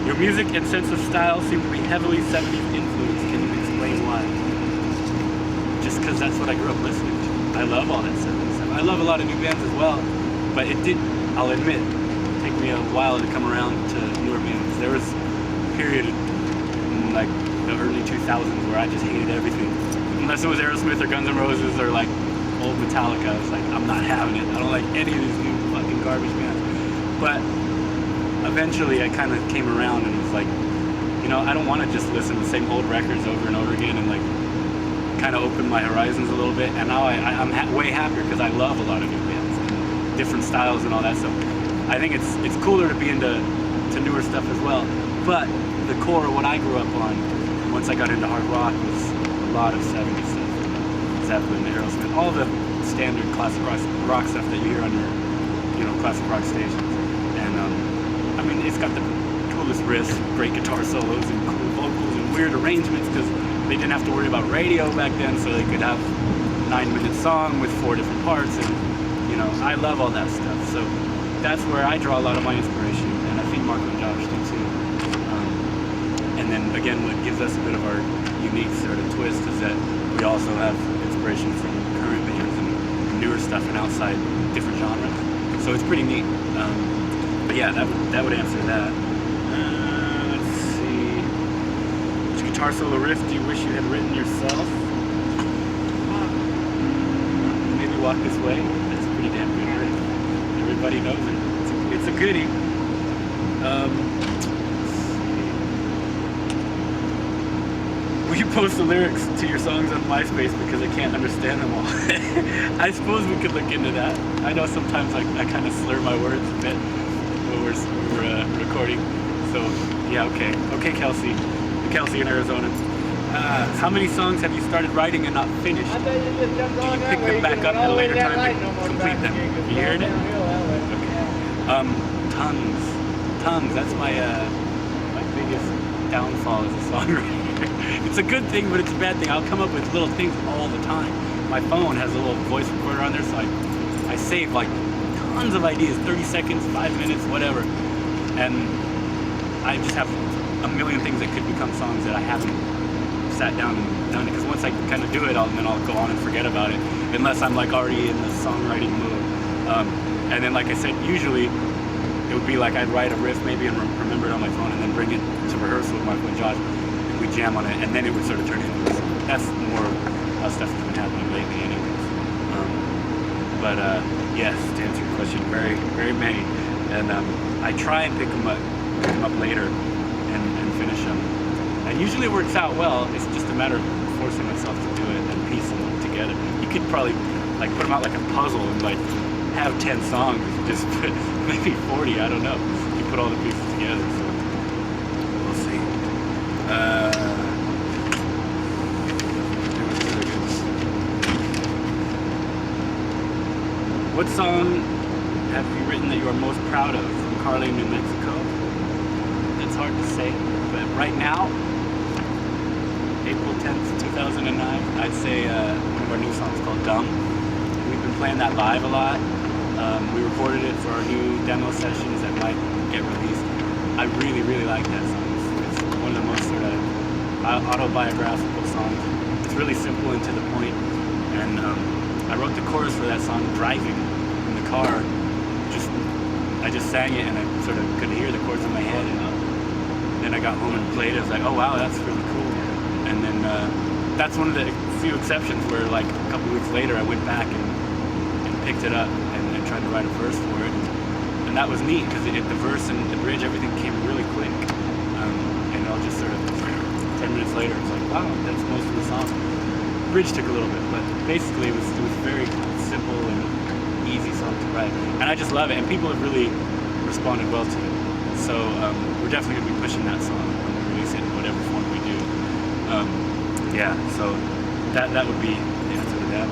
Your music and sense of style seem to be heavily 70s influenced. Can you explain why? Just because that's what I grew up listening to. I love all that 70s stuff. I love a lot of new bands as well, but it did, I'll admit, take me a while to come around to newer bands. There was a period in like the early 2000s where I just hated everything. Unless it was Aerosmith or Guns N' Roses or like old Metallica, I was like, I'm not having it. I don't like any of these new fucking garbage bands. But eventually I kind of came around and was like, you know, I don't want to just listen to the same old records over and over again, and like kind of open my horizons a little bit. And now I'm way happier because I love a lot of new bands and different styles and all that stuff. I think it's cooler to be into newer stuff as well. But the core of what I grew up on, once I got into hard rock, was a lot of 70s stuff. Zeppelin, Aerosmith, all the standard classic rock stuff that you hear on your, you know, classic rock stations. And I mean, it's got the coolest riffs, great guitar solos, and cool vocals, and weird arrangements, because they didn't have to worry about radio back then, so they could have a 9-minute song with 4 different parts. And you know, I love all that stuff. So that's where I draw a lot of my inspiration, and I think Marco and Josh do too. And then again, what gives us a bit of our unique sort of twist is that we also have inspiration from current bands and newer stuff and outside different genres. So it's pretty neat. But yeah, that would answer that. Let's see. Which guitar solo riff do you wish you had written yourself? Maybe Walk This Way. That's a pretty damn good riff. Everybody knows it. It's a goodie. Will you post the lyrics to your songs on MySpace because I can't understand them all? I suppose we could look into that. I know sometimes I kind of slur my words a bit when we're recording. So yeah, okay. Okay, Kelsey in Arizona. How many songs have you started writing and not finished? Do you pick them back up at a later time to complete them? You heard it? Okay. Tons. That's my biggest downfall as a songwriter. It's a good thing, but it's a bad thing. I'll come up with little things all the time. My phone has a little voice recorder on there, so I save like tons of ideas, 30 seconds, 5 minutes, whatever. And I just have a million things that could become songs that I haven't sat down and done. Because once I kind of do it, then I'll go on and forget about it, unless I'm like already in the songwriting mood. And then, like I said, usually it would be like I'd write a riff maybe and remember it on my phone, and then bring it to rehearsal with Marco and Josh. We jam on it, and then it would sort of turn into a song. That's more how stuff has been happening lately anyways. But yes, to answer your question, very, very many. And I try and pick them up later and finish them. And usually it works out well. It's just a matter of forcing myself to do it and piecing them together. You could probably like put them out like a puzzle and like have 10 songs, just put maybe 40, I don't know. You put all the pieces together, so we'll see. What song have you written that you are most proud of from Carly, New Mexico? That's hard to say, but right now, April 10th, 2009, I'd say one of our new songs called Dumb. We've been playing that live a lot. We recorded it for our new demo sessions that might get released. I really, really like that song. It's one of the most sort of autobiographical songs. It's really simple and to the point. And I wrote the chorus for that song driving in the car. I just sang it, and I sort of could hear the chords in my head. And then I got home and played it. I was like, oh wow, that's really cool. And then that's one of the few exceptions where, like, a couple weeks later, I went back and picked it up and tried to write a verse for it. And that was neat because the verse and the bridge, everything came really quick. And I'll just sort of 10 minutes later, it's like, wow, that's most of the song. The bridge took a little bit, but basically it was very simple and easy song to write. And I just love it, and people have really responded well to it. So we're definitely going to be pushing that song when we release it in whatever form we do. Yeah, so that would be the answer to that.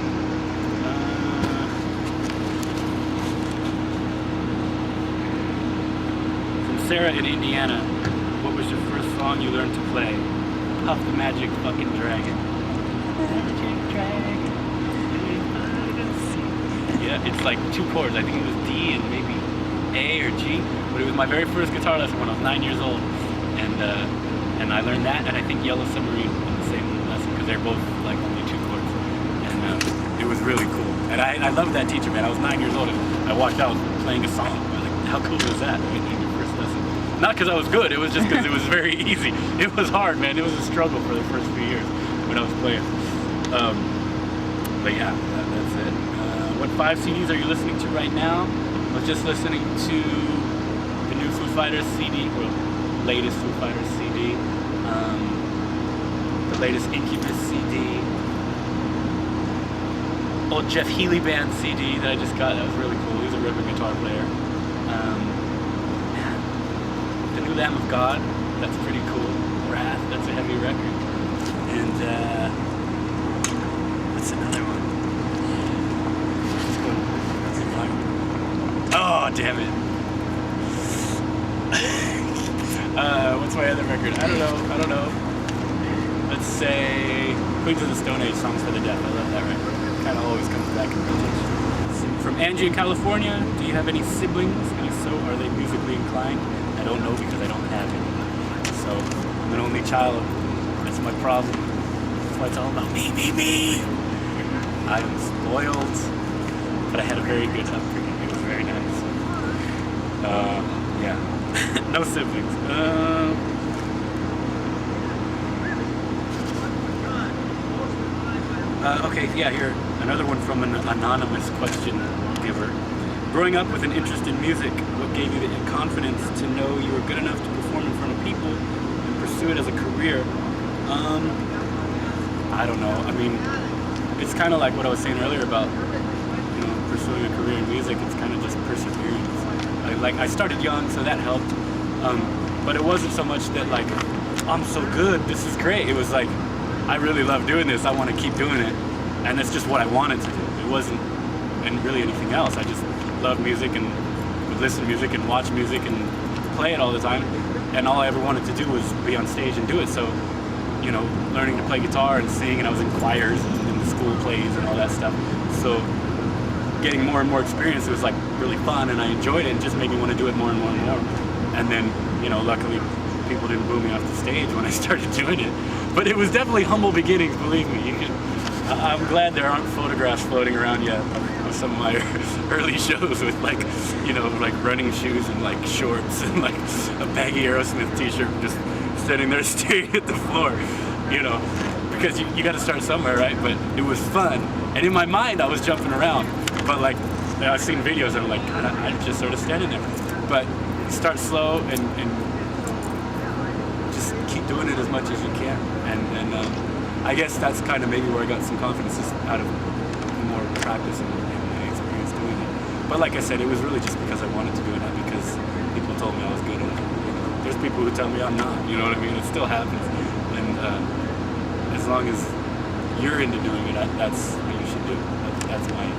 From Sarah in Indiana, what was your first song you learned to play? Puff the Magic fucking Dragon. Magic Dragon. Yeah, it's like 2 chords. I think it was D and maybe A or G. But it was my very first guitar lesson when I was 9 years old. and I learned that, and I think Yellow Submarine in the same lesson, because they're both like only 2 chords, and it was really cool. And I loved that teacher, man. I was 9 years old, and I walked out playing a song. I was like, how cool was that in your first lesson? Not because I was good, it was just because it was very easy. It was hard, man. It was a struggle for the first few years when I was playing. But yeah, that's it. What 5 CDs are you listening to right now? I was just listening to the new Foo Fighters CD, or latest Foo Fighters CD, the latest Incubus CD, old Jeff Healey Band CD that I just got. That was really cool. He's a rhythm guitar player. The new Lamb of God, that's pretty cool. Wrath, that's a heavy record. And what's another one? Oh, damn it. What's my other record? I don't know. Let's say Queens of the Stone Age, Songs for the Deaf. I love that record. Kind of always comes back in rotation. From Angie in California, do you have any siblings? And if so, are they musically inclined? I don't know because I don't have any. So, I'm an only child. That's my problem. That's why it's all about me. I'm spoiled, but I had a very good upbringing. It was very nice. Yeah. No siblings. Okay, yeah, here, another one from an anonymous question giver. Growing up with an interest in music, what gave you the confidence to know you were good enough to perform in front of people and pursue it as a career? I don't know. I mean, it's kind of like what I was saying earlier about, pursuing a career in music. It's kind of just perseverance. I started young, so that helped. But it wasn't so much that like, I'm so good, this is great. It was like, I really love doing this, I want to keep doing it. And that's just what I wanted to do. It wasn't really anything else. I just loved music and would listen to music and watch music and play it all the time. And all I ever wanted to do was be on stage and do it. So, learning to play guitar and sing, and I was in choirs and in the school plays and all that stuff. So getting more and more experience, it was like really fun, and I enjoyed it, and just made me want to do it more and more and more. And then, luckily people didn't boo me off the stage when I started doing it. But it was definitely humble beginnings, believe me. I'm glad there aren't photographs floating around yet of some of my early shows with like running shoes and like shorts and like a baggy Aerosmith t-shirt, just sitting there staring at the floor, because you got to start somewhere, right? But it was fun, and in my mind I was jumping around, but like I've seen videos and I'm like, I'm just sort of standing there. But start slow and just keep doing it as much as you can, and I guess that's kind of maybe where I got some confidence, just out of more practice and experience doing it. But like I said, it was really just because I wanted to do it, not because people told me I was good at it. There's people who tell me I'm not, you know what I mean? It still happens. And as long as you're into doing it, that's what you should do. That's my